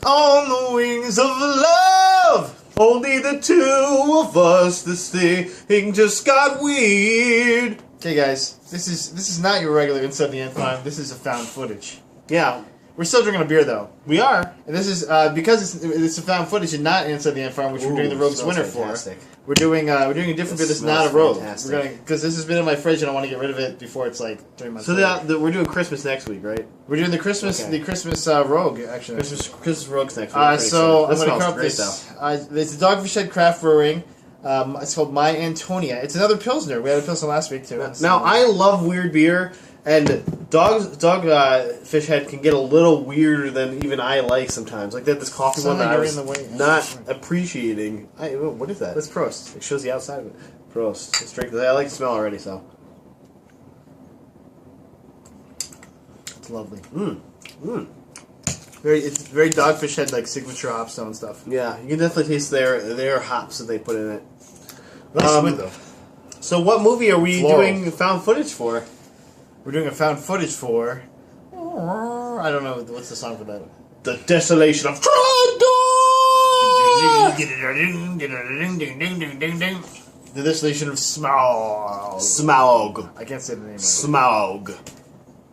on the wings of love. Only the two of us. This thing just got weird. Okay, guys, this is not your regular Inside the Ant Farm. This is a found footage. Yeah, We're still drinking a beer though. we are. And this is because it's a found footage and not Inside the Ant Farm, which we're doing the Rogue's smells Winter fantastic. for. We're doing a different beer that's not a smells Rogue. fantastic. We're gonna because this has been in my fridge and I want to get rid of it before it's like 3 months. So later. we're doing Christmas next week, right? We're doing the Christmas Rogue actually. Christmas Rogues next week. So I'm That gonna smells cup great, this. It's a Dogfish Head Craft Brewing. It's called My Antonia. It's another Pilsner. We had a Pilsner last week too. Now I love weird beer, and Dogfish Head can get a little weirder than even I like sometimes. Like that, this coffee one that I was not appreciating. What is that? Let's prost. It shows the outside of it. Prost. Let's drink this. I like the smell already, so. It's lovely. It's Very Dogfish Head like signature hopstone stuff. Yeah, you can definitely taste their hops that they put in it. Really smooth though. So what movie are we Floral. doing found footage for? We're doing a found footage for. I don't know what's the song for that. The Desolation of Smaug. The Desolation of Smaug. Smaug. I can't say the name of it. Smaug.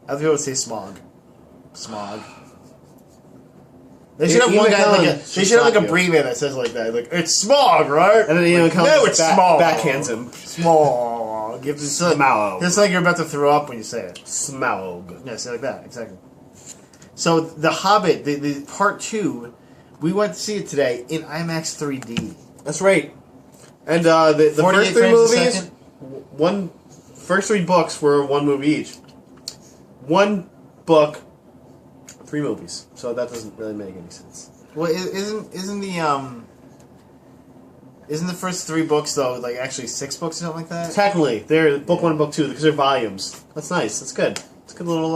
Other people would say Smog. Smog. They should have one guy like they should have like a Brie man that says like that, like it's Smog, right? And then Ian comes no, it's Smog. backhands him. Smog. Give this Smaug. It's like you're about to throw up when you say it. Smaug. Yeah, say it like that exactly. So the Hobbit, the part 2, we went to see it today in IMAX 3D. That's right. And the 48 first 3 frames a movies, second. first 3 books were 1 movie each. 1 book, 3 movies. So that doesn't really make any sense. Well, isn't the first 3 books though like actually 6 books or something like that? Technically, they're book 1 and book 2 because they're volumes. That's nice. That's good. It's a good little.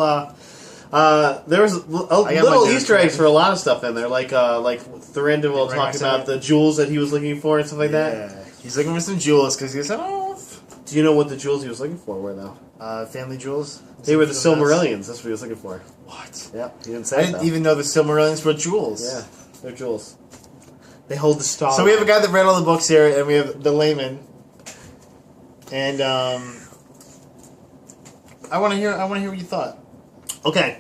There was little Easter eggs for a lot of stuff in there, like Thranduil talking about the jewels that he was looking for and stuff like that. Yeah, he's looking for some jewels because he said, "Oh, Do you know what the jewels he was looking for were though? family jewels." They were the Silmarillions. That's what he was looking for. What? Yep, he didn't I say it, didn't though. even know the Silmarillions were jewels. Yeah, they're jewels. They hold the star. So we have a guy that read all the books here, and we have the layman. And I want to hear what you thought. Okay.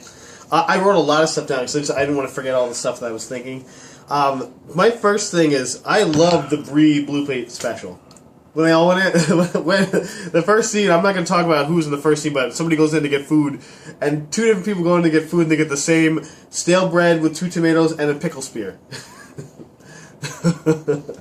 I wrote a lot of stuff down because I didn't want to forget all the stuff that I was thinking. My first thing is I love the Brie Blue Plate special. When they all went in, when the first scene, I'm not going to talk about who's in the first scene, but somebody goes in to get food, and 2 different people go in to get food, and they get the same stale bread with 2 tomatoes and a pickle spear.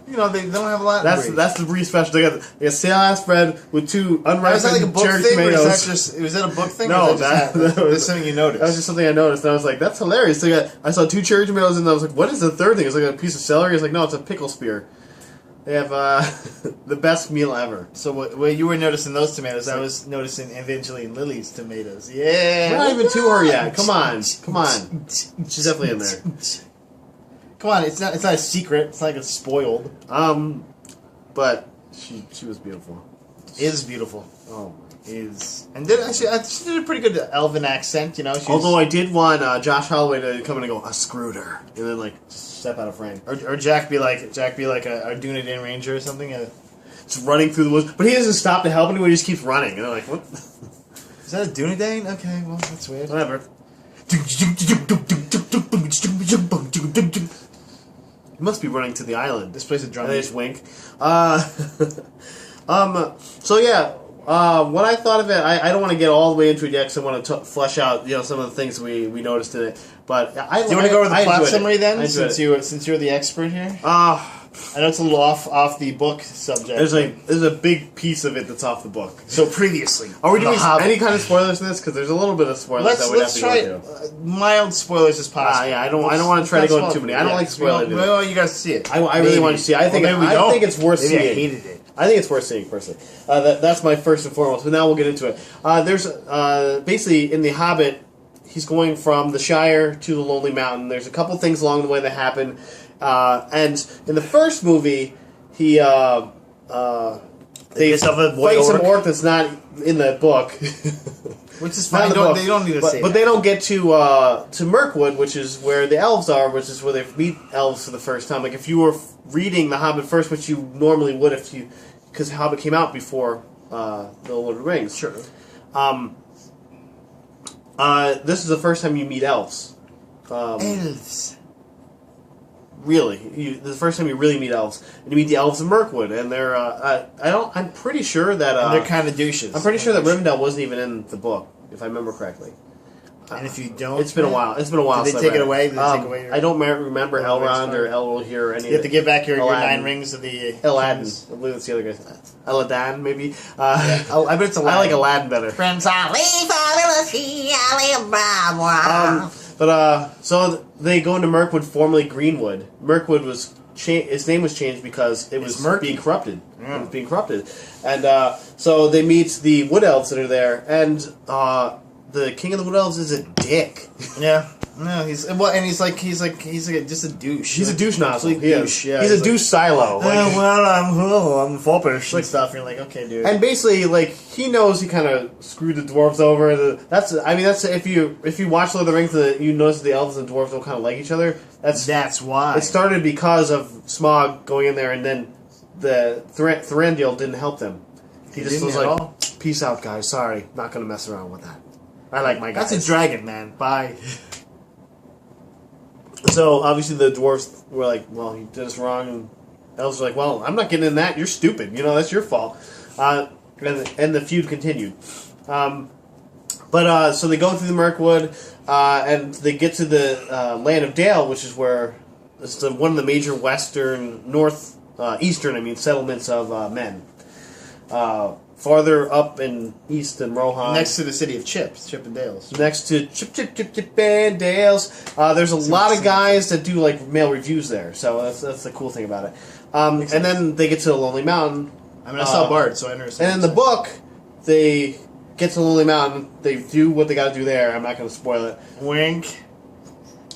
You know, they don't have a lot. That's the Brie special. They got stale ass bread with 2 unripened Was that like a book cherry thing, or tomatoes. was that a book thing? No, or that's something you noticed. That was just something I noticed. And I was like, that's hilarious. So I saw 2 cherry tomatoes, and I was like, what is the third thing? It's like a piece of celery. It's like, no, it's a pickle spear. They have the best meal ever. So what you were noticing those tomatoes, I was noticing Evangeline Lily's tomatoes. Yeah, We're not even to her yet. Come on. She's definitely in there. Come on, it's not a secret. It's not like it's spoiled. But she was beautiful. Is beautiful. Oh my. And then actually, she did a pretty good Elven accent. You know, although I did want Josh Holloway to come in and go, I screwed her, and then like step out of frame, or Jack be like a Dunedain Ranger or something. Just running through the woods, but he doesn't stop to help anyone. He just keeps running, and they're like, what? Is that a Dunedain? Okay, well that's weird. Whatever. He must be running to the island. This place is drum. And they just wink. So yeah, what I thought of it, I don't want to get all the way into it yet because I want to flesh out some of the things we noticed in it. But do you want to go over the plot summary then, since you're the expert here? I know it's a little off the book subject. There's a big piece of it that's off the book. So previously, are we doing any kind of spoilers in this? Because there's a little bit of spoilers that we have to go into. Mild spoilers as possible. Yeah, I don't want to try to go into too many. I don't like spoiling. Well, you guys see it. I really want you to see it. I think it's worth seeing. I hated it. I think it's worth seeing personally. That's my first and foremost. But now we'll get into it. There's basically in the Hobbit, he's going from the Shire to the Lonely Mountain. There's a couple things along the way that happen. And in the first movie, they fight some orc that's not in the book. Which is Not fine. in the book. They don't need to say But that. they don't get to Mirkwood, which is where the elves are, which is where they meet elves for the first time. Like if you were reading The Hobbit first, which you normally would if you, because Hobbit came out before the Lord of the Rings. Sure. This is the first time you meet elves. Elves. Really, this is the first time you really meet elves, and you meet the elves of Mirkwood, and they're I'm pretty sure that And they're kind of douches. I'm pretty sure that Rivendell wasn't even in the book, if I remember correctly. And if you don't, It's been a while. It's been a while. Did they since take I read it away? Did they take away your- I don't remember Elrond or Elrohir or any. you have to give back your Aladdin. 9 rings of the Aladdin. kings. I believe that's the other guy. Aladdin, maybe. I bet it's I Aladdin. like Aladdin better. Prince Ali, Alibaba. So they go into Mirkwood, formerly Greenwood. Mirkwood was its name was changed because it was murky. being corrupted. It was being corrupted, and so they meet the Wood Elves that are there, and the King of the Wood Elves is a dick. Yeah. No, he's like just a douche. He's a douche nozzle. Complete douche. Yeah, he's a douche silo. Like, I'm foppish and stuff. You're like, okay, dude. and basically, like he knows he kind of screwed the dwarves over. That's if you watch Lord of the Rings, you notice the elves and the dwarves don't kind of like each other. That's why It started because of Smaug going in there, and then the Thranduil didn't help them. He just didn't was at like, all? "Peace out, guys. Sorry, not gonna mess around with that. I like my guys." That's a dragon, man. Bye. So obviously the dwarves were like, "Well, you did us wrong," and elves were like, "Well, I'm not getting in that. You're stupid. You know that's your fault." And the feud continued. So they go through the Mirkwood, and they get to the land of Dale, which is where it's one of the major eastern settlements of men. Farther up in east than Rohan. Next to the city of Chip and Dales. Next to Chip and Dales. There's a lot of guys that do like mail reviews there, so that's the cool thing about it. And then they get to the Lonely Mountain. I mean, I saw Bard, so I understand. And in the book, they get to Lonely Mountain. They do what they got to do there. I'm not going to spoil it. Wink.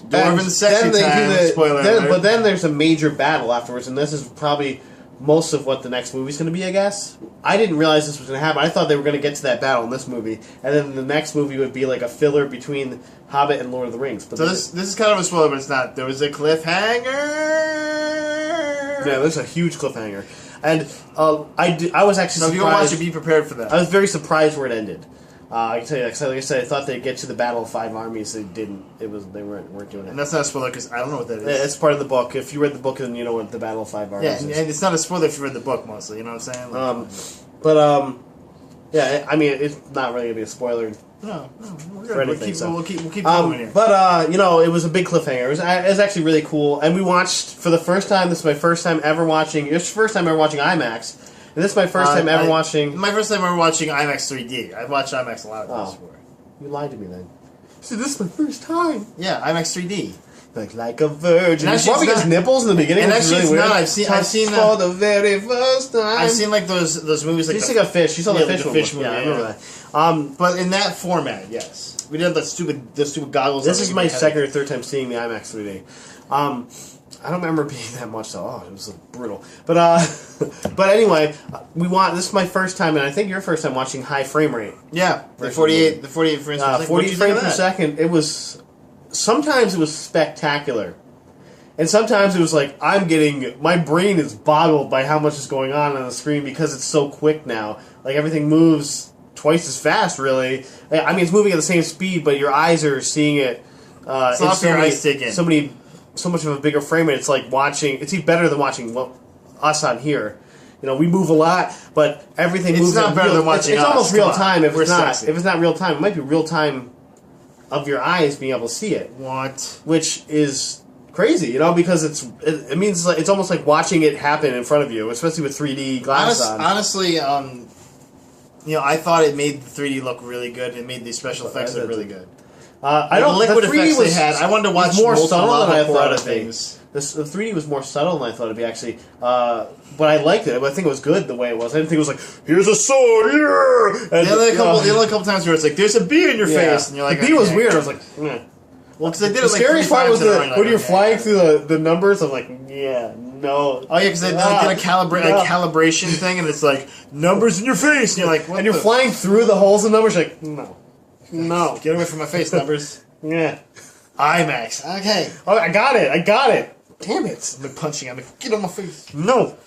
Dwarven sexy then time. Spoiler alert. But then there's a major battle afterwards, and this is probably most of what the next movie's going to be, I guess. I didn't realize this was going to happen. I thought they were going to get to that battle in this movie, and then the next movie would be like a filler between Hobbit and Lord of the Rings. But So this is kind of a spoiler, but it's not. There was a cliffhanger. Yeah, there's a huge cliffhanger, and I was actually So if you go watch it, be prepared for that. I was very surprised where it ended. I can tell you, like I said, I thought they'd get to the Battle of Five Armies. They didn't. They weren't doing it. And that's not a spoiler because I don't know what that is. Yeah, it's part of the book. If you read the book, then you know what the Battle of Five Armies Yeah, and it's not a spoiler if you read the book mostly. You know what I'm saying? Yeah, I mean, it's not really gonna be a spoiler. No, we're For good. anything, We'll keep going here. But it was a big cliffhanger. It was actually really cool, and we watched for the first time. This is my first time ever watching. It's the first time ever watching IMAX, and this is my first time ever watching. My first time ever watching IMAX 3D. I've watched IMAX a lot of times before. You lied to me then. So this is my first time. Yeah, IMAX 3D. Like a virgin. And It's probably his nipples in the beginning. And which is actually, really it's weird. not. I've seen for the very first time. I've seen like those movies like She's like a fish. You saw the like fish movie. movie. Yeah, I remember that. But in that format, yes, we did the stupid goggles. This is my second or third time seeing the IMAX 3D. I don't remember being that much though. Oh, it was brutal. But anyway, this is my first time, and I think your first time watching high frame rate. Yeah, the 48 frames per second. 40 frames per second. It was sometimes it was spectacular, and sometimes it was like my brain is boggled by how much is going on the screen because it's so quick now. Like everything moves twice as fast. Really, I mean it's moving at the same speed, but your eyes are seeing it. It's not for your eyes to take in. So much of a bigger frame rate. It's like watching. It's even better than watching us on here. You know, we move a lot, but everything moves. It's not better than watching us. It's almost real time. If We're it's not, sexy. if it's not real time, it might be real time of your eyes being able to see it. What? Which is crazy, you know, because it means it's almost like watching it happen in front of you, especially with 3D glasses on. Honestly, I thought it made the 3D look really good. It made the special effects look really good. The liquid the 3D effects they had. I wanted to watch more molten subtle than I lava pour thought out of it'd be. things. The 3D was more subtle than I thought it'd be, actually. But I liked it. I think it was good the way it was. I didn't think it was like, here's a sword, yeah! And, The only couple times where it's like, there's a bee in your face, and you're like, the bee was okay. weird. I was like, Well, because they did The it like scariest 3 part was times in a row, when you're okay. flying through the numbers. I'm like, yeah, no. Oh yeah, because they did a calibration thing, and it's like numbers in your face, and you're like, what And you're the- flying through the holes in numbers. You're like, no. No. Get away from my face, numbers. Yeah. IMAX. Okay. Oh, I got it. Damn it. I'm punching. I'm like, get on my face. No.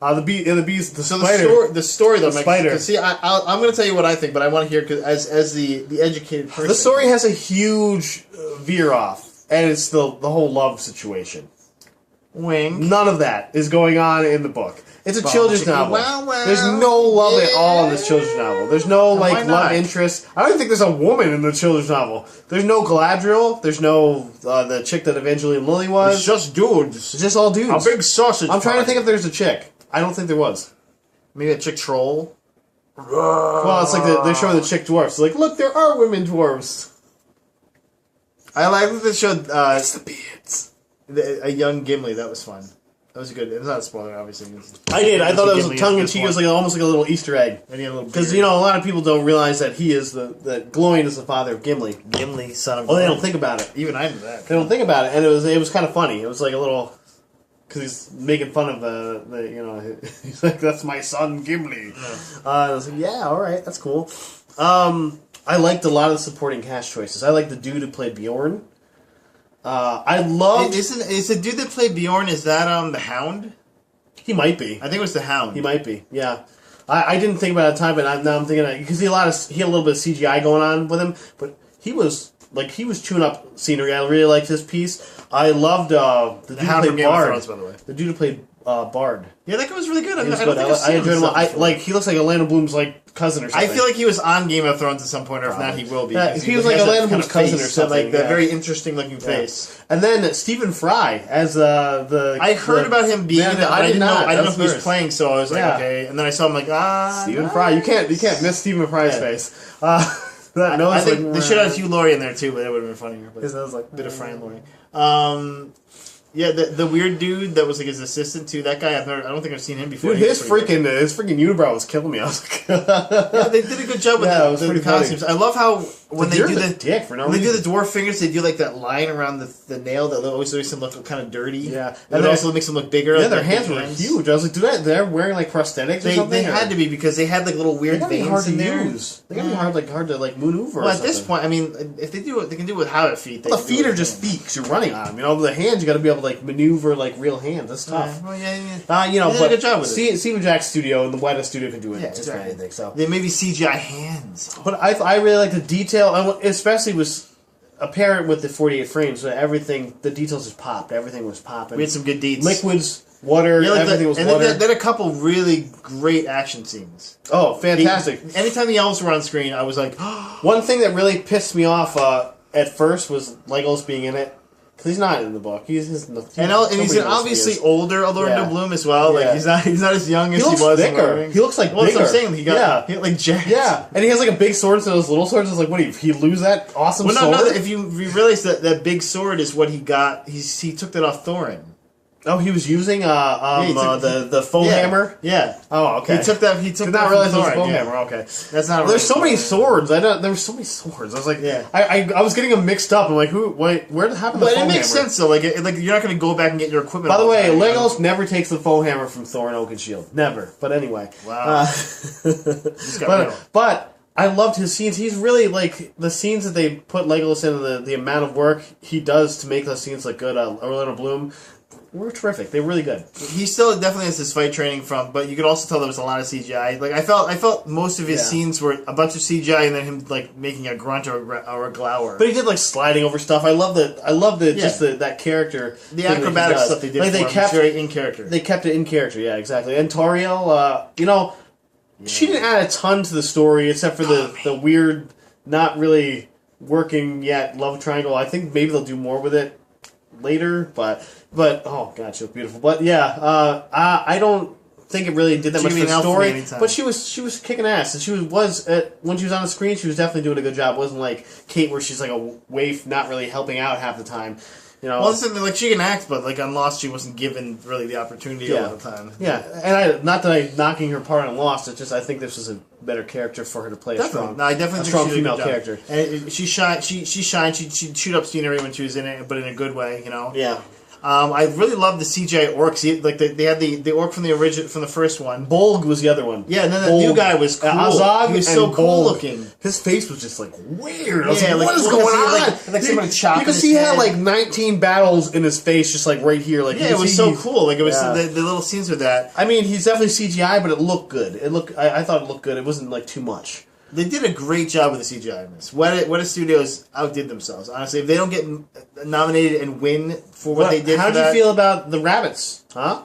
The bees, the So spider. the story though, The Mike, spider. 'cause see, I'm going to tell you what I think, but I want to hear because as the educated person. The story has a huge veer off, and it's the whole love situation. Wink. None of that is going on in the book. It's a Bum, children's chicken, novel. wow, There's no love at all in this yeah. children's novel. There's no why like not? love interest. I don't even think there's a woman in the children's novel. There's no Galadriel. There's no the chick that Evangeline Lilly was. It's just dudes. It's just all dudes. A big sausage. I'm trying to party. think if there's a chick. I don't think there was. Maybe a chick troll. Well, it's like they're showing the chick dwarfs. Like, look, there are women dwarfs. I like that they showed It's the beards. a young Gimli. That was fun. That was good. It's not a spoiler, obviously. I did. I thought it was Gimli a tongue in is cheek. good It was like almost like a little Easter egg. And he had a little Because beard. you know a lot of people don't realize that he is that Gloin is the father of Gimli. Gimli, son of. Oh, they don't think about it. Even I knew that. They don't think about it, and it was kind of funny. It was like a little because he's making fun of he's like, that's my son Gimli. I was like, yeah, all right, that's cool. I liked a lot of the supporting cast choices. I like the dude who played Bjorn. I loved. Is the dude that played Bjorn? Is that the Hound? He might be. I think it was the Hound. He might be. Yeah. I didn't think about it at the time, but now I'm thinking because he had a little bit of CGI going on with him, but he was chewing up scenery. I really liked his piece. I loved the dude who Hound played from Game of Bard. Thrones, by the way. The dude who played Bard. Yeah, that guy was really good. He was I good. don't think I've I seen enjoyed him. this stuff before. He looks like Orlando Bloom's cousin or I something. feel like he was on Game of Thrones at some point, or if not, he will be. Yeah, because he was like has that Orlando kind Bloom's of cousin face, or something, like that yeah. very interesting looking face. And then Stephen Fry as the. I heard about him being. Man, that, but I didn't know. I didn't know That's who he was first. playing, so I was like, Yeah. okay. And then I saw him like, Stephen no. Fry. You can't miss Stephen Fry's Yeah. face. That nose I think like, they should have Hugh Laurie in there too, but that would have been funnier. But his nose like a bit of Fry and Laurie. Yeah, the weird dude that was like his assistant too. That guy, I don't think I've seen him before. Dude, He was his pretty good. freaking unibrow was killing me. I was like, Yeah, they did a good job with Yeah, it was the pretty funny. costumes. I love how when they You're do the the dick for no when they do reason. the dwarf fingers, they do like that line around the nail that always makes them look kind of dirty. Yeah. and it also makes them look bigger. Yeah, like their big hands were huge. I was like, they're wearing like prosthetics or They something? had to be because they had like little They weird gotta be veins hard to in there. use. They gotta be hard to maneuver. Well, or at this something. point, I mean, if they do it, they can do it with Hobbit feet. They Well, the can do feet it are with just hands. feet because you're running on them. You know, the hands you got to be able to like maneuver like real hands. That's tough. Well, yeah. You know, They did but a good job with it. Steven Jack's studio and the White House studio can do it Yeah, just exactly. about anything. So, They maybe CGI hands. but I really like the detail, and especially was apparent with the 48 frames. So everything, the details just popped. Everything was popping. We had some good deeds. Liquids, water, Yeah, like everything was and water. then a couple really great action scenes. Oh, fantastic! Anytime the elves were on screen, I was like, One thing that really pissed me off at first was Legolas being in it. Because he's not in the book. He's just and he's nobody knows obviously who he is. older Orlando Yeah. Bloom as well. Like Yeah. he's not as young as He he, looks was. in Lord of the thicker. Rings. He looks like well, that's what I'm bigger. saying. He got like jacked. Yeah, and he has like a big sword instead of those little swords. I was like, what? He lose that awesome Well, sword? no. If you realize that big sword is what he got, he took that off Thorin. Oh, he was using he took- the foam Yeah. hammer. Yeah. Oh, okay. He took that. He took Did that not from realize it was a Thorin, foam yeah. hammer. Okay, That's not. a there's so real many sword. swords. There were so many swords. I was like, Yeah. I was getting them mixed up. I'm like, who? Wait, where happened the But foam it makes hammer? sense though. Like you're not going to go back and get your equipment. By the all way, time, you know? Legolas never takes the foam hammer from Thorin Oakenshield. Never. But anyway. Wow. He's got real. But I loved his scenes. He's really like the scenes that they put Legolas in, the amount of work he does to make those scenes look good. Orlando Bloom were terrific. They were really good. He still definitely has his fight training from, but you could also tell there was a lot of CGI. Like I felt most of his Yeah. scenes were a bunch of CGI and then him like making a grunt or a glower. But he did like sliding over stuff. I love just that character. The thing that he acrobatic does. stuff they did Like for him was very in character. They kept it in character. Yeah, exactly. And Toriel, she didn't add a ton to the story except for the weird, not really working yet love triangle. I think maybe they'll do more with it later, but oh god, she was beautiful. But yeah, I don't think it really did that She much can for be the an elf for me story. anytime. But she was kicking ass, and she was when she was on the screen, she was definitely doing a good job. It wasn't like Kate, where she's like a waif, not really helping out half the time. You know, Well, listen, like she can act, but like on Lost, she wasn't given really the opportunity a lot of the time. Yeah, and not that I'm knocking her part on Lost. It's just I think this was a better character for her to play Definitely. No, I definitely a think strong she did a female good job. character. And she shined. She'd shoot up scenery when she was in it, but in a good way, you know. Yeah. I really love the CGI orcs. Like they had the orc from the first one. Bolg was the other one. Yeah, and then the new guy was cool. Azog, he was so cool looking. His face was just like weird. I was Yeah, like, what is like, going on? like somebody chopping because his he head. had like 19 battles in his face, just like right here. Like Yeah, it was so cool. Like it was the little scenes with that. I mean, he's definitely CGI, but it looked good. I thought it looked good. It wasn't like too much. They did a great job with the CGI in this. What if studios outdid themselves? Honestly, if they don't get nominated and win for what they did, how do you feel about the rabbits? Huh?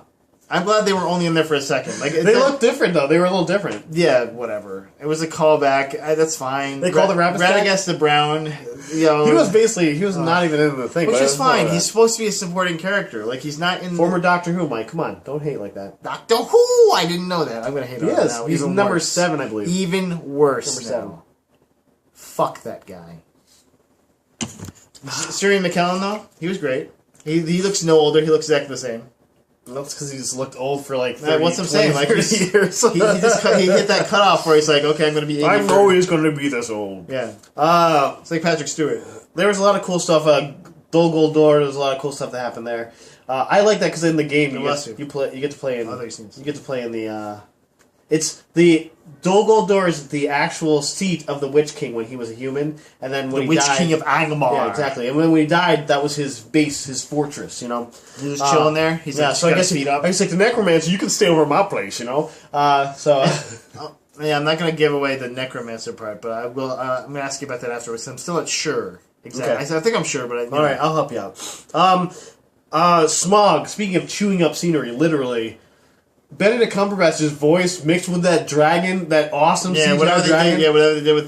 I'm glad they were only in there for a second. Like they look different though. They were a little different. Yeah, whatever. It was a callback. That's fine. They call the rabbits Radagast the Brown. You know, he was not even in the thing, which is fine. He's supposed to be a supporting character. Like he's not in former Doctor Who. Mike, come on, don't hate like that. Doctor Who. I didn't know that. I'm gonna hate on him now. He's number 7, I believe. Even worse. Number 7. Fuck that guy. Siri McKellen though, he was great. He looks no older. He looks exactly the same. That's because he's looked old for like 30, what's I'm saying? Like years. he hit that cutoff where he's like, okay, I'm going to be 80. I'm always going to be this old. Yeah. It's like Patrick Stewart. There was a lot of cool stuff. Dol Guldur. There was a lot of cool stuff that happened there. I like that because in the game you get to play in. You get to play in the. It's the Dol Guldur is the actual seat of the Witch King when he was a human, and then when the Witch King of Angmar. Yeah, exactly. And when he died, that was his base, his fortress. You know, he was chilling there. He's like, so I guess feet up. I guess like the necromancer, you can stay over at my place. You know, Yeah, I'm not going to give away the necromancer part, but I will. I'm going to ask you about that afterwards. I'm still not sure exactly. Okay. I think I'm sure, but all right, I'll help you out. Smaug. Speaking of chewing up scenery, literally. Benedict Cumberbatch's voice mixed with that dragon, that awesome CGI whatever dragon. Whatever they did with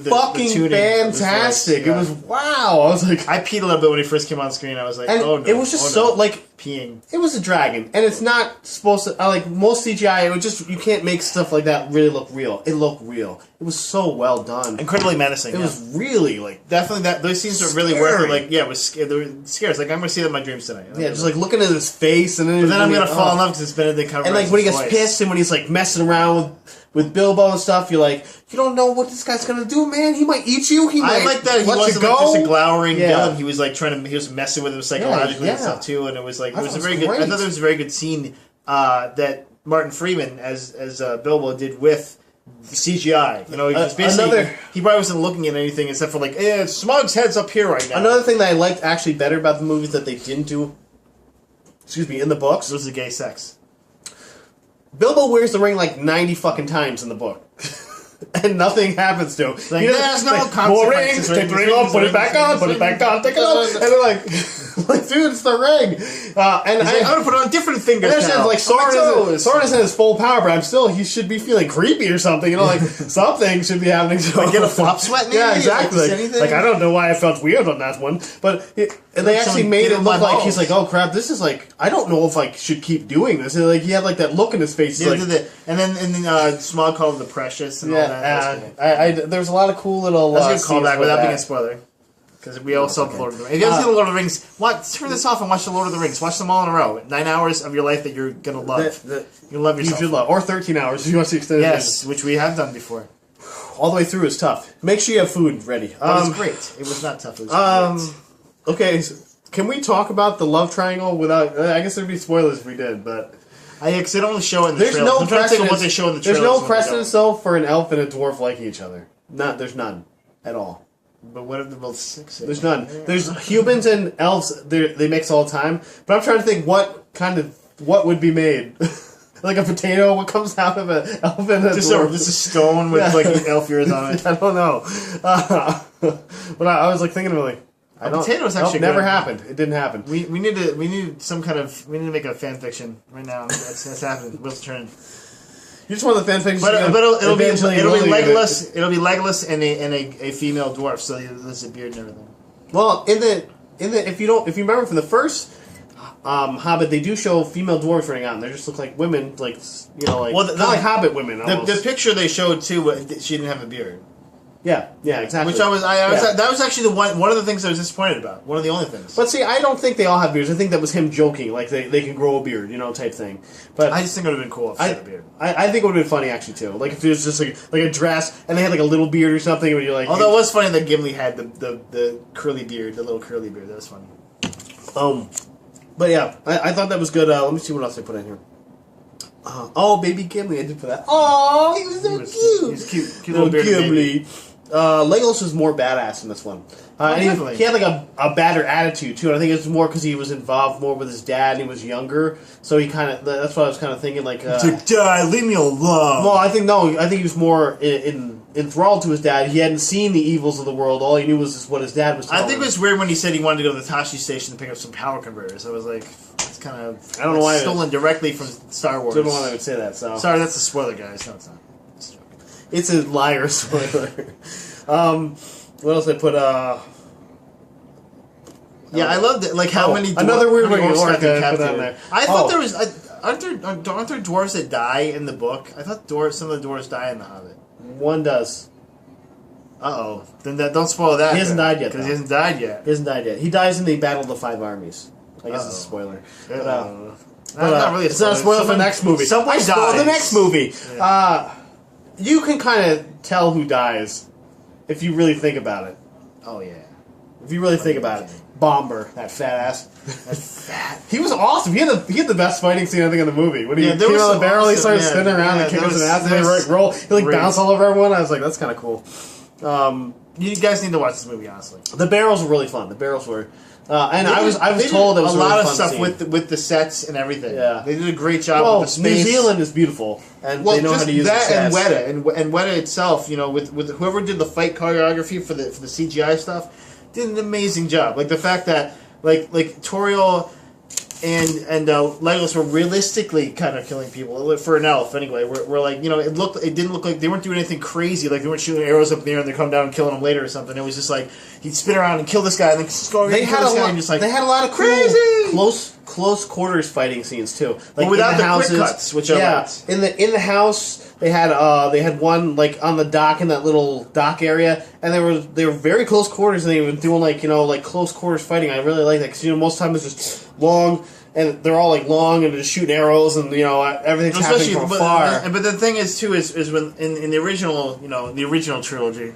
the fucking the tuning fantastic. It was wow. I was like, I peed a little bit when he first came on screen. I was like, oh no, it was just so like peeing. It was a dragon, and it's not supposed to. Like most CGI, it would just you can't make stuff like that really look real. It looked real. It was so well done, incredibly menacing. It was really like definitely that those scenes are really worth it. Like it was they were scares. Like I'm gonna see that in my dreams tonight. Yeah, just like looking at his face, and then I'm gonna fall in love because it's Benedict Cumberbatch. And like when he gets pissed and when he's like messing around with Bilbo and stuff, you're like, you don't know what this guy's gonna do, man. He might eat you. I like that he wasn't like just a glowering villain. He was like he was messing with him psychologically and stuff too. And it was like it was a very good. I thought there was a very good scene that Martin Freeman as Bilbo did with CGI. You know, he was basically he probably wasn't looking at anything except for like, Smaug's head's up here right now. Another thing that I liked actually better about the movies that they didn't do, in the books, was the gay sex. Bilbo wears the ring like 90 fucking times in the book. And nothing happens to him. Like, there's no more rings, take the ring off, put it back on, take it off. And they're like, dude, it's the ring. I'm going to put it on different fingers now. Like, Sauron isn't his full power, but he should be feeling creepy or something. You know, like, something should be happening to him. Like, get a flop sweat maybe? Yeah, exactly. Like, I don't know why I felt weird on that one. But they actually made it look like he's like, oh crap, this is like, I don't know if I should keep doing this. And like, he had like that look in his face. Yeah, and then Smaug called him the Precious and all that. There's a lot of cool little. That's a good callback without being a spoiler. Because we all saw the Lord of the Rings. If you haven't seen the Lord of the Rings, turn this off and watch the Lord of the Rings. Watch them all in a row. 9 hours of your life that you're gonna love. You'll love yourself. You should love. Or 13 hours if you want to extend it. Yes, which we have done before. All the way through is tough. Make sure you have food ready. It was great. It was not tough. It was great. Okay, so can we talk about the love triangle without? I guess there'd be spoilers if we did, but. Because they don't show it in the trailers. No precedence. What they show in the trailers. There's no precedence, though, for an elf and a dwarf liking each other. There's none. At all. But what if they're both sexy? There's none. There's humans and elves, they mix all the time. But I'm trying to think what would be made. Like a potato, what comes out of an elf and a dwarf? Just a stone with like elf ears on it. I don't know. But I was like thinking of like, potatoes actually never happened. It didn't happen. We need to make a fan fiction right now. That's happening. Wheels turning. You just want the fan fiction, but it'll be Legolas. It'll be Legolas and a female dwarf. So there's a beard and everything. Well, if you remember from the first Hobbit, they do show female dwarves running out, and they just look like women, like not like Hobbit women. The picture they showed too, she didn't have a beard. Yeah, exactly. Which that was actually one of the things I was disappointed about. One of the only things. But see, I don't think they all have beards. I think that was him joking, like they can grow a beard, type thing. But I just think it would have been cool if they had a beard. I think it would have been funny actually too. Like if it was just like a dress and they had like a little beard or something, where you're like. Although it was funny that Gimli had the curly beard, the little curly beard. That was funny. But yeah, I thought that was good. Let me see what else I put in here. Oh, baby Gimli, I did put that. Oh, he was so cute. He was cute little Gimli. Legolas was more badass in this one. And he had like a badder attitude too. And I think it's more because he was involved more with his dad and he was younger. So he kind of, that's what I was kind of thinking. Like, Dad, leave me alone. Well, I think he was more enthralled to his dad. He hadn't seen the evils of the world. All he knew was just what his dad was telling him. I think it was weird when he said he wanted to go to the Tashi station to pick up some power converters. I was like, it's kind of I don't know why stolen directly from Star Wars. I don't know why I would say that. So sorry, that's a spoiler, guys. No, it's not. It's a liar spoiler. What else I put? Yeah, I loved it. Like how many another weird way dwarves got put on there. I thought there was aren't there dwarves that die in the book? I thought some of the dwarves die in the Hobbit. One does. Then don't spoil that. He hasn't died yet. Because he hasn't died yet. He hasn't died yet. He dies in the Battle of the Five Armies. I guess it's a spoiler. Not really. It's not a spoiler for the next movie. Someone dies. Spoil the next movie. Yeah. You can kind of tell who dies if you really think about it. Oh yeah. If you really think about it. Bomber, that fat ass. That's fat. He was awesome. He had the best fighting scene I think in the movie. When he came out of the barrel, he started spinning around and kicking his ass, and they roll. He bounce all over everyone. I was like, that's kind of cool. You guys need to watch this movie, honestly. The barrels were really fun. The barrels were, and I was told it was a really lot of fun stuff scene. with the sets and everything. Yeah, they did a great job with the space. New Zealand is beautiful, and they know how to use that the and sets. and Weta itself. You know, with whoever did the fight choreography for the CGI stuff, did an amazing job. Like the fact that like Toriel and Legolas were realistically kind of killing people for an elf. Anyway, we're like, you know, it didn't look like they weren't doing anything crazy. Like they weren't shooting arrows up in the air and they come down and killing them later or something. It was just like he'd spin around and kill this guy and then go they had this guy and just like they had a lot of crazy close quarters fighting scenes too. Like but without in the houses, quick cuts, which I liked. in the house they had one like on the dock in that little dock area, and they were very close quarters, and they were doing like close quarters fighting. I really like that because most of the time it's just long. And they're all like long and just shooting arrows, and everything's happening from afar. But the thing is too is when in the original the original trilogy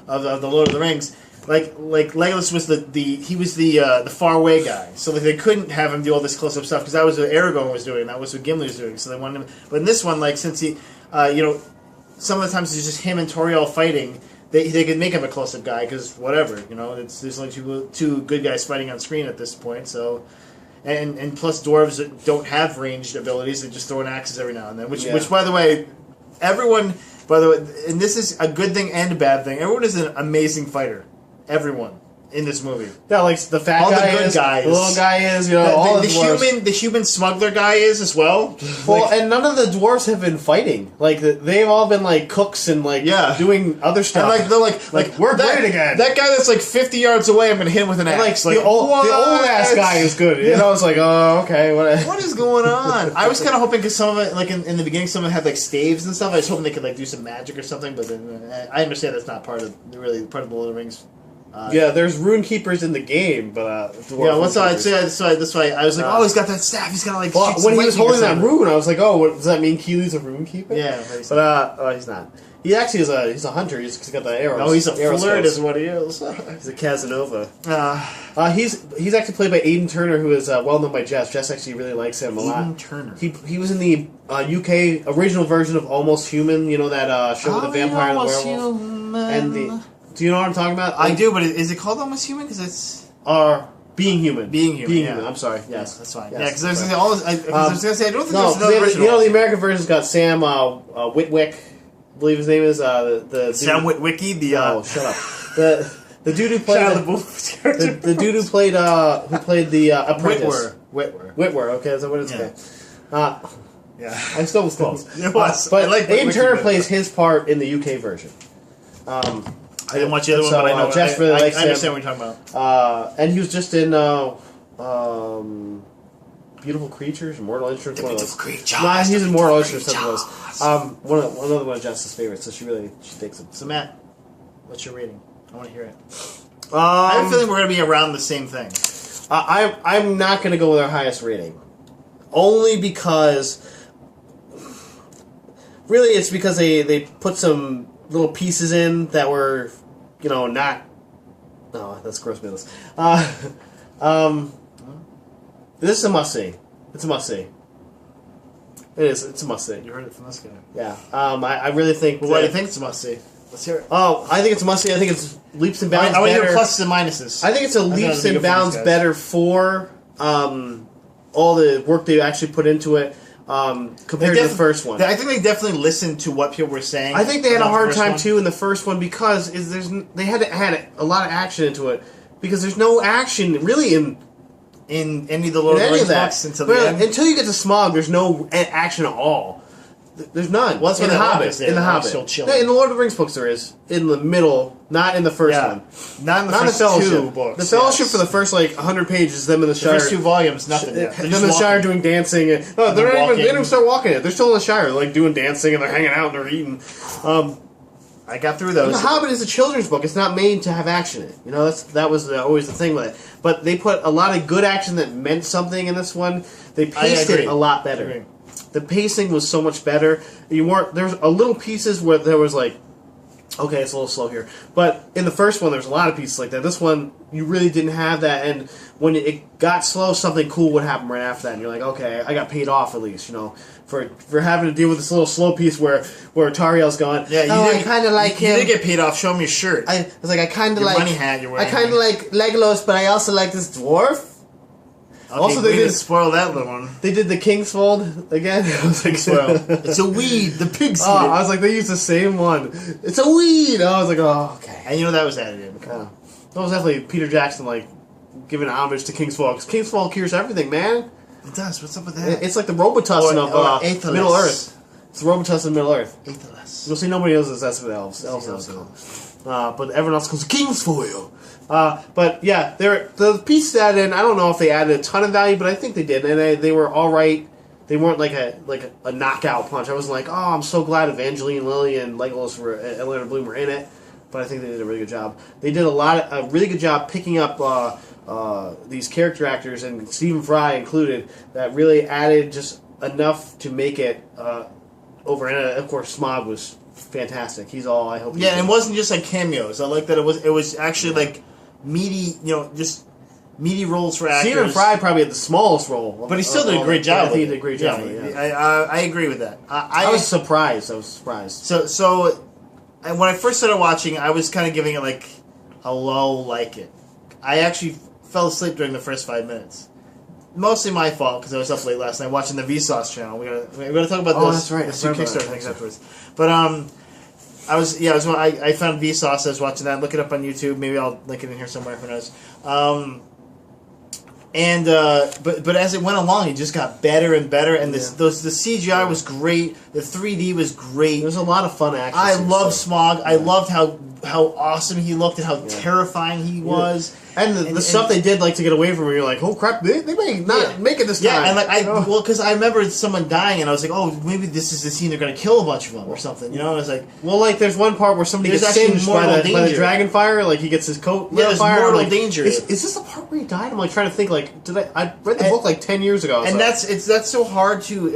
of the Lord of the Rings, like Legolas was the far away guy, so they couldn't have him do all this close up stuff because that was what Aragorn was doing, that was what Gimli was doing. So they wanted him. But in this one, since he some of the times it's just him and Toriel fighting. They could make him a close up guy because whatever there's only two good guys fighting on screen at this point, so. And plus dwarves don't have ranged abilities; they just throw an axes every now and then. Which by the way, everyone, and this is a good thing and a bad thing. Everyone is an amazing fighter. Everyone in this movie. Yeah, like the fat all guy the good is, guys. the little guy is, all the human smuggler guy is as well. Well, and none of the dwarves have been fighting. Like they've all been like cooks and doing other stuff. And they're like we're great again. That guy that's 50 yards away, I'm gonna hit him with an axe. The old ass guy is good. I was like, oh okay, what is going on? I was kind of hoping because some of it, in the beginning, some of it had staves and stuff. I was hoping they could do some magic or something. But then I understand that's not part of the Lord of the Rings. There's rune keepers in the game, but that's why I was like, oh, he's got that staff. He's got when he was holding that rune, I was like, oh, does that mean Keely's a rune keeper? Yeah, but he's not. He actually he's a hunter. He's got the arrows. No, he's a flirt, is what he is. He's a Casanova. He's actually played by Aidan Turner, who is well known by Jess. Jess actually really likes him a lot. Aidan Turner. He was in the UK original version of Almost Human. That show with the vampire and the werewolf. Human. Do you know what I'm talking about? I do, but is it called Almost Human? Because it's Being Human. Being Human. I'm sorry. Yes, that's fine. Yes, yeah, because I was going to say I don't think there's another the original. The American version's got Sam Witwick. I believe his name is the Sam Witwicky. Oh, shut up. The dude who played the dude who played the apprentice. Whitwer. Okay, so what is it? Yeah, I still was close. It was. But Aidan Turner plays his part in the UK version. I didn't watch the other one, but I know. Jess really likes I understand what you're talking about. And he was just in Beautiful Creatures, Mortal Instruments. Beautiful Creatures. Nah, he's in Mortal Instruments. Another one of Jess's favorites. So she thinks him. So Matt, what's your rating? I want to hear it. I have a feeling we're going to be around the same thing. I'm not going to go with our highest rating, only because really it's because they put some little pieces in that were, not. No, that's gross. This is a must see. It's a must see. It is. It's a must see. You heard it from this guy. Yeah. I really think. Well, why do you think it's a must see? Let's hear it. Oh, I think it's a must see. I think it's leaps and bounds. I want to better. hear pluses and minuses. I think it's a leaps and bounds better for all the work they actually put into it compared to the first one. I think they definitely listened to what people were saying. I think they had a hard time too in the first one because they had a lot of action into it because there's no action really in any of the Lord of the Rings books until the end. Until you get to Smaug, there's no action at all. There's none. Well, that's in the Hobbit. In the Hobbit. In the Lord of the Rings books, there is. In the middle, not in the first one. Not in the first two books. The Fellowship for the first 100 pages, them in the Shire. The first 2 volumes, nothing. Them in the Shire doing dancing. They don't even start walking it. They're still in the Shire, doing dancing and they're hanging out and they're eating. I got through those. The Hobbit is a children's book. It's not made to have action in it. That was always the thing with it. But they put a lot of good action that meant something in this one. They paced it a lot better. The pacing was so much better. There's a little pieces where there was okay, it's a little slow here. But in the first one, there's a lot of pieces like that. This one, you really didn't have that. And when it got slow, something cool would happen right after that. And you're like, okay, I got paid off at least, for having to deal with this little slow piece where Tariel's gone. Yeah, I kind of like him. You did get paid off. Show him your shirt. I was like, I kind of like money hat you're wearing. I kind of like Legolas, but I also like this dwarf. Okay, also, they didn't spoil that little one. They did the King's Fold again. I was like, it's a weed. The pigs. I was like, they used the same one. It's a weed. I was like, oh, okay. And that was added in. That was definitely Peter Jackson giving homage to King's Fold because King's Fold cures everything, man. It does. What's up with that? It's like the Robitussin of Middle Earth. It's the Robitussin of Middle Earth. Aethelus. You'll see nobody knows this. That's what elves know. But everyone else calls it King's Foil. But yeah, the pieces added in. I don't know if they added a ton of value, but I think they did, and they were all right. They weren't like a knockout punch. I wasn't like, oh, I'm so glad Evangeline Lilly and Legolas and Leonard Bloom were in it. But I think they did a really good job. They did a really good job picking up these character actors, and Stephen Fry included, that really added just enough to make it over. And of course, Smaug was fantastic. He's all I hope. Yeah, and it wasn't just cameos. I like that it was actually meaty, just meaty roles for actors. Stephen Fry probably had the smallest role, but he still did a great job. I think he did a great job. Yeah. I agree with that. I was surprised. So when I first started watching, I was kind of giving it a low like it. I actually fell asleep during the first 5 minutes. Mostly my fault because I was up late last night watching the Vsauce channel. We're gonna talk about this. That's right. The 2 Kickstarter things afterwards. But I found Vsauce. I was watching that. Look it up on YouTube. Maybe I'll link it in here somewhere. Who knows? But as it went along, it just got better and better. And the CGI was great. The 3D was great. There was a lot of fun action. I love Smaug. I loved how awesome he looked and how terrifying he was. And the stuff they did to get away from him, you're like, oh crap, they may not make it this time. Yeah, and because I remember someone dying, and I was like, oh, maybe this is the scene they're going to kill a bunch of them or something. I was like, well, there's one part where somebody gets singed by the dragon fire, he gets his coat lit on fire. Yeah, there's mortal danger. Is this the part where he died? I'm trying to think, I read the book 10 years ago. And that's so hard to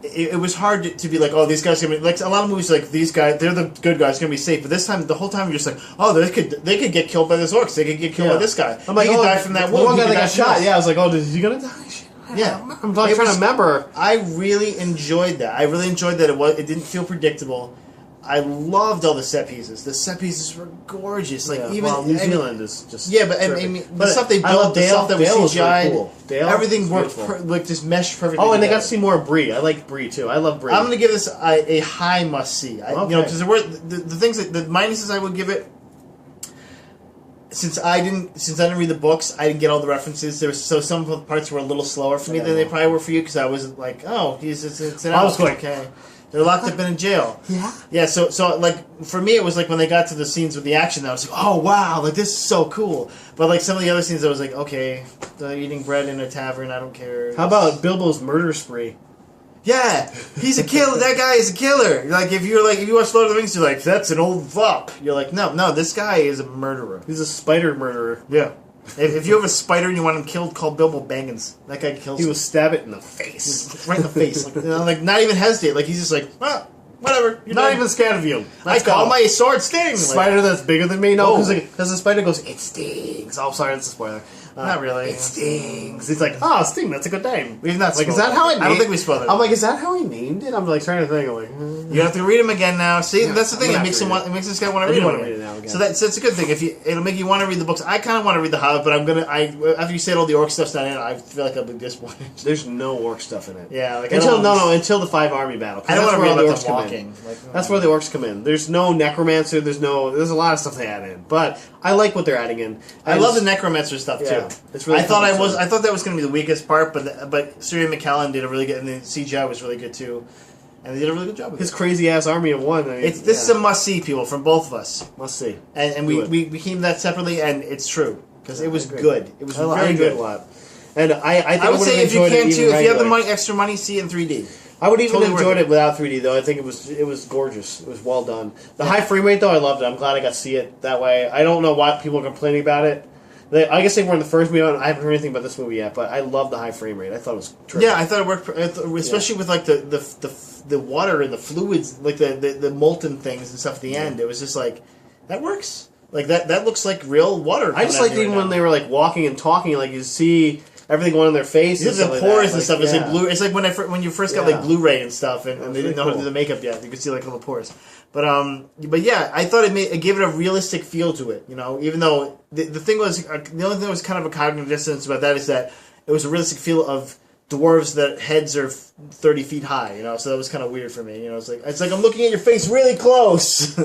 It was hard to be like, oh, these guys are going to be... a lot of movies these guys, they're the good guys, going to be safe. But this time, the whole time, you're just like, oh, they could get killed by this orcs. They could get killed by this guy. I'm like, he could die from that wound. One guy that got shot. Yeah, I was like, oh, is he going to die? Yeah. I'm trying to remember. I really enjoyed that. It didn't feel predictable. I loved all the set pieces. The set pieces were gorgeous. New Zealand is just but the stuff they built, the stuff that was CGI, really cool. Everything worked just meshed perfectly. Oh, and they got to see more of Bree. I like Bree too. I love Bree. I'm going to give this a high must see. Because there were the things the minuses I would give it. Since I didn't read the books, I didn't get all the references. So some of the parts were a little slower for me than they probably were for you because I wasn't like, oh, it's an I was going, okay. They're locked up in jail. Yeah. Yeah. So for me, it was when they got to the scenes with the action, I was like, oh wow, this is so cool. But some of the other scenes, I was like, okay, they're eating bread in a tavern. I don't care. How about Bilbo's murder spree? Yeah, he's a killer. That guy is a killer. If you watch Lord of the Rings, you're like, that's an old fuck. You're like, no, this guy is a murderer. He's a spider murderer. Yeah. If you have a spider and you want him killed, call Bilbo Baggins. That guy kills him. He will stab it in the face. Right in the face. Not even hesitate. He's just like, well, whatever. You're not even scared of you. I call my sword sting. Spider that's bigger than me? No, because the spider goes, it stings. Oh, sorry, that's a spoiler. Not really. It stings. He's like, oh, Sting, that's a good name. We've not like, is that how I don't think we spoiled it. I'm like, is that how he named it? I'm like trying to think. I'm like, you have to read them again now. See, that's the thing. It makes this guy want to read them again. So that's a good thing. It'll make you want to read the books. I kind of want to read the Hobbit, but after you said all the orc stuff's not in it, I feel like I'll be disappointed. There's no orc stuff in it. Yeah, like until the 5 army battle. I don't want to read about the walking. That's where the orcs come in. There's no necromancer. There's a lot of stuff they add in, but I like what they're adding in. I love the necromancer stuff too. It's really I thought that was going to be the weakest part, but Siri McCallum did a really good, and the CGI was really good too, and they did a really good job with his crazy ass army of one. This is a must see, people, from both of us. Must see, and we came that separately, and it's true because it was good. It was very good. A lot. And I would say if you can too, if you have the extra money, see it in 3D. I would even enjoyed it without 3D though. I think it was gorgeous. It was well done. The high frame rate though, I loved it. I'm glad I got to see it that way. I don't know why people are complaining about it. I guess they were in the first movie. I haven't heard anything about this movie yet, but I love the high frame rate. I thought it was terrific. Yeah, I thought it worked, especially with like the water and the fluids, like the molten things and stuff at the end. It was just like that works. Like that looks like real water. I just liked even when they were like walking and talking, like you see everything going on their face. The pores and stuff. It's like blue. It's like when you first got like Blu-ray and stuff, and they didn't know how to do the makeup yet. You could see like little pores. But yeah, I thought it gave it a realistic feel to it. You know, even though the thing was the only thing that was kind of a cognitive dissonance about that is that it was a realistic feel of dwarves that heads are 30 feet high. You know, so that was kind of weird for me. You know, it's like I'm looking at your face really close.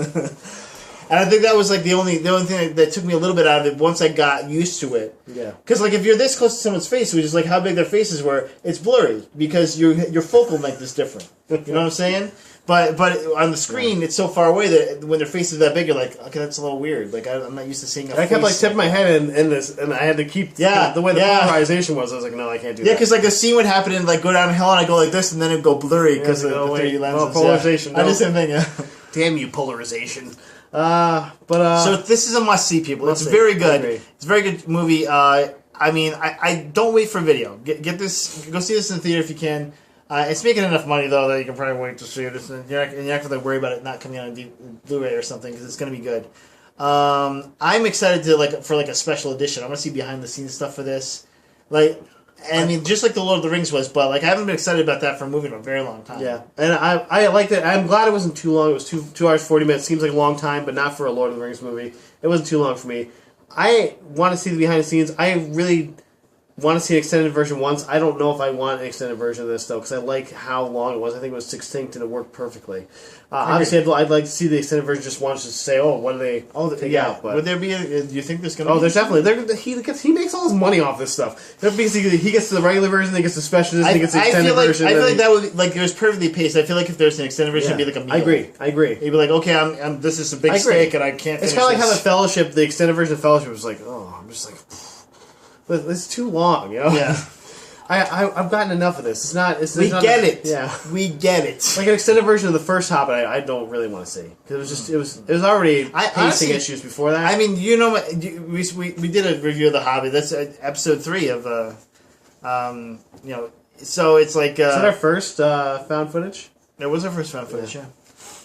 And I think that was like the only thing that took me a little bit out of it once I got used to it. Yeah. Because like if you're this close to someone's face, which is like how big their faces were, it's blurry because your focal length is different. You know what I'm saying? But on the screen, it's so far away that when their face is that big, you're like, okay, that's a little weird. Like I'm not used to seeing. I kept like tipping my head in this, and I had to keep the way the polarization was. I was like, no, I can't do that. Yeah, because like the scene would happen and like go downhill, and I go like this, and then it'd go blurry because of the 3D lenses. Polarization. I just didn't think. Yeah. Damn you, polarization. So this is a must see, people. It's very good. It's a very good movie. I mean, I don't wait for video. Get this. Go see this in the theater if you can. It's making enough money though that you can probably wait to see it. You're not going to worry about it not coming out on Blu-ray or something because it's going to be good. I'm excited to for a special edition. I want to see behind the scenes stuff for this. I mean, just like the Lord of the Rings was, but I haven't been excited about that for a movie in a very long time. Yeah, and I liked it. I'm glad it wasn't too long. It was 2 hours 40 minutes. Seems like a long time, but not for a Lord of the Rings movie. It wasn't too long for me. I want to see the behind the scenes. I really want to see an extended version once. I don't know if I want an extended version of this though, because I like how long it was. I think it was succinct and it worked perfectly. Obviously, I'd like to see the extended version just once, just to say, oh, what do they take out? But would there be? Do you think there's going to? Oh, there's definitely. He makes all his money off this stuff. Because he gets the regular version, he gets the special edition, he gets the extended version. I feel like that would it was perfectly paced. I feel like if there's an extended version, it'd be like a meal. I agree. You'd be like, okay, this is a big steak, and I can't. It's kind of like how the extended version of Fellowship was like, oh, I'm just like. It's too long, you know. Yeah, I've gotten enough of this. We get it. Yeah, we get it. Like an extended version of the first Hobbit, I don't really want to see because it was already pacing issues before that. I mean, we did a review of the Hobbit. That's episode 3 of So it's like. Is that our first found footage? It was our first found footage, yeah.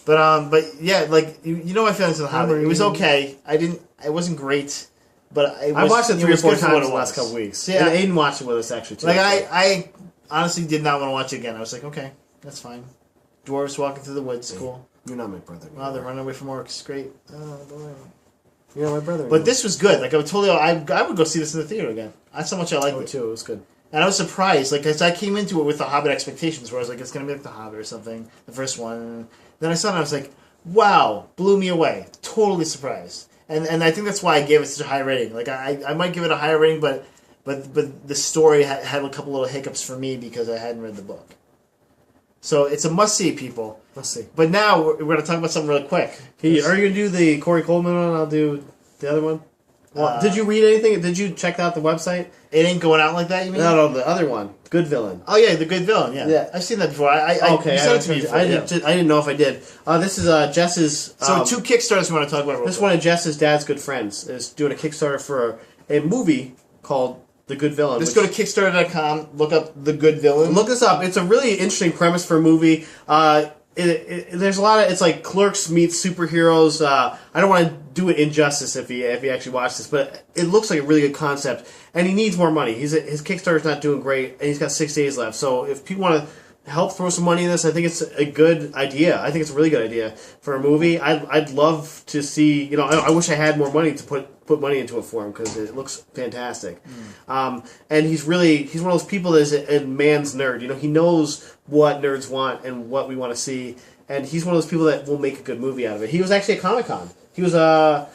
But yeah, like my feelings on the Hobbit. It was okay. It wasn't great. But I watched it 3 or 4 times in the last couple weeks. Yeah, and Aiden watched it with us actually too. I honestly did not want to watch it again. I was like, okay, that's fine. Dwarves walking through the woods, cool. You're not my brother. Wow, they're running away from orcs. Great. Oh boy. You're not my brother. But this was good. Like I would go see this in the theater again. That's how much I liked it too. It was good. And I was surprised, because I came into it with the Hobbit expectations, where I was like, it's gonna be like the Hobbit or something, the first one. And then I saw it, and I was like, wow, blew me away. Totally surprised. And I think that's why I gave it such a high rating. Like I might give it a higher rating, but the story had a couple little hiccups for me because I hadn't read the book. So it's a must see, people. Must see. But now we're going to talk about something really quick. Are you going to do the Corey Coleman one? I'll do the other one. Well, did you read anything? Did you check out the website? It ain't going out like that, you mean? No, the other one. Good Villain. Oh, yeah, the Good Villain, yeah. I've seen that before. Okay. You sent it to me before. I didn't know if I did. This is Jess's... So 2 Kickstarters we want to talk about. This one of Jess's dad's good friends is doing a Kickstarter for a movie called The Good Villain. Just go to Kickstarter.com, look up The Good Villain. Look this up. It's a really interesting premise for a movie. there's a lot of it's like Clerks meets superheroes. I don't want to do it injustice if he actually watched this, but it looks like a really good concept, and he needs more money. His Kickstarter's not doing great, and he's got 6 days left. So if people want to help throw some money in this, I think it's a good idea. I think it's a really good idea for a movie. I'd love to see. You know, I wish I had more money to put money into it for him because it looks fantastic. And he's one of those people that is a man's nerd. You know, he knows what nerds want and what we want to see, and he's one of those people that will make a good movie out of it. He was actually at Comic-Con. He was I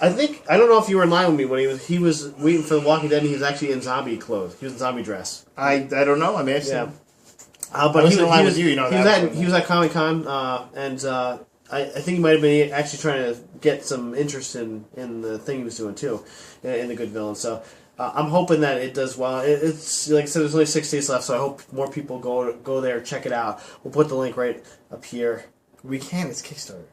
don't know if you were in line with me when he was waiting for The Walking Dead, and he was actually in zombie clothes. He was in zombie dress. I don't know. I may have seen. But he was in line with you. You know, he was at Comic-Con, and I think he might have been actually trying to get some interest in the thing he was doing too, in the Good Villain. So I'm hoping that it does well. It's like I said, there's only 6 days left, so I hope more people go there, check it out. We'll put the link right up here. We can. It's Kickstarter.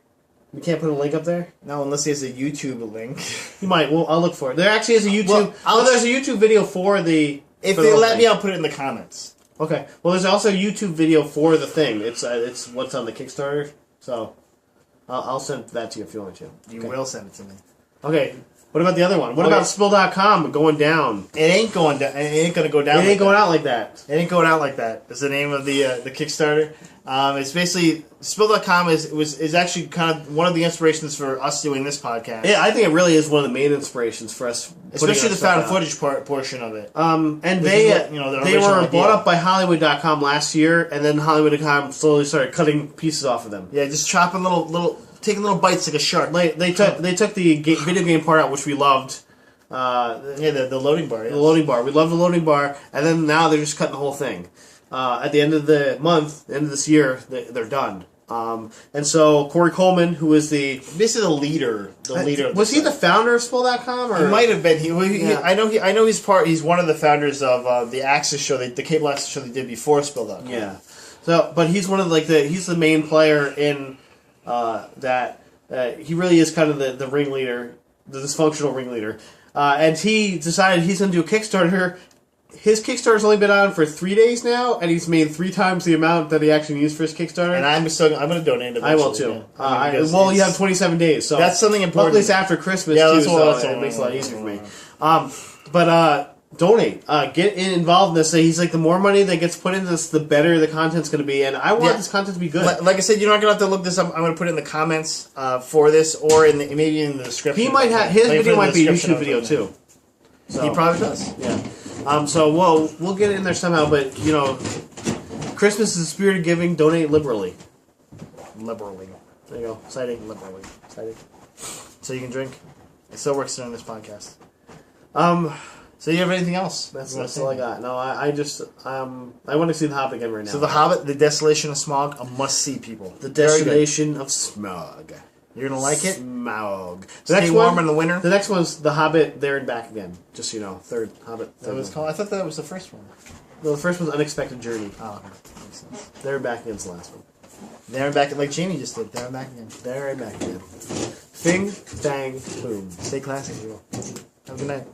We can't put a link up there? No, unless he has a YouTube link. You might. Well, I'll look for it. There actually is a YouTube. There's a YouTube video for the. If they let me, I'll put it in the comments. Okay. Well, there's also a YouTube video for the thing. It's what's on the Kickstarter. So, I'll send that to you if you want to. You will send it to me. Okay. What about the other one? What about Spill.com going down? It ain't going down. It ain't going to go down. It ain't going out like that. It ain't going out like that. Is the name of the Kickstarter. It's basically Spill.com is actually kind of one of the inspirations for us doing this podcast. Yeah, I think it really is one of the main inspirations for us, especially the found footage portion of it. And they were bought up by Hollywood.com last year, and then Hollywood.com slowly started cutting pieces off of them. Yeah, just chopping taking little bites like a shark. They took the video game part out, which we loved. The loading bar. Yes. The loading bar. We love the loading bar, and then now they're just cutting the whole thing. At the end of the month, the end of this year, they're done. And so Corey Coleman, who is basically the leader. Was he the founder of Spill.com? He might have been. I know he's part. He's one of the founders of the Access show, the cable access show they did before Spill.com. Yeah. So, but he's one of he's the main player in that. He really is kind of the ringleader, the dysfunctional ringleader. And he decided he's going to do a Kickstarter. His Kickstarter's only been on for 3 days now, and he's made 3 times the amount that he actually used for his Kickstarter. And I'm going to donate eventually. I will too. Yeah. You have 27 days, so that's something important. Luckily, it's after Christmas too, so it makes it a lot easier for me. But donate, get involved in this. He's like, the more money that gets put into this, the better the content's going to be, and I want this content to be good. Like I said, you're not going to have to look this up. I'm going to put it in the comments for this, or maybe in the description. He might have his video might be a YouTube video too. So, he probably does. Yeah. So we'll get it in there somehow, but you know, Christmas is the spirit of giving. Donate liberally. Liberally. There you go. Exciting. Liberally. Exciting. So you can drink. It still works during this podcast. So you have anything else? That's all I got. No, I just I want to see The Hobbit again right now. So The Hobbit, The Desolation of Smaug, a must-see, people. The Desolation of Smaug. You're going to like it? Smaug. Stay warm in the winter. The next one's The Hobbit, There and Back Again. Just so you know, third Hobbit. That was called. I thought that was the first one. No, the first one's Unexpected Journey. Oh, okay. Makes sense. There and Back Again's the last one. There and Back, like Jamie just did. There and Back Again. There and Back Again. Fing, Fang, Fum. Stay classy, people. Have a good night.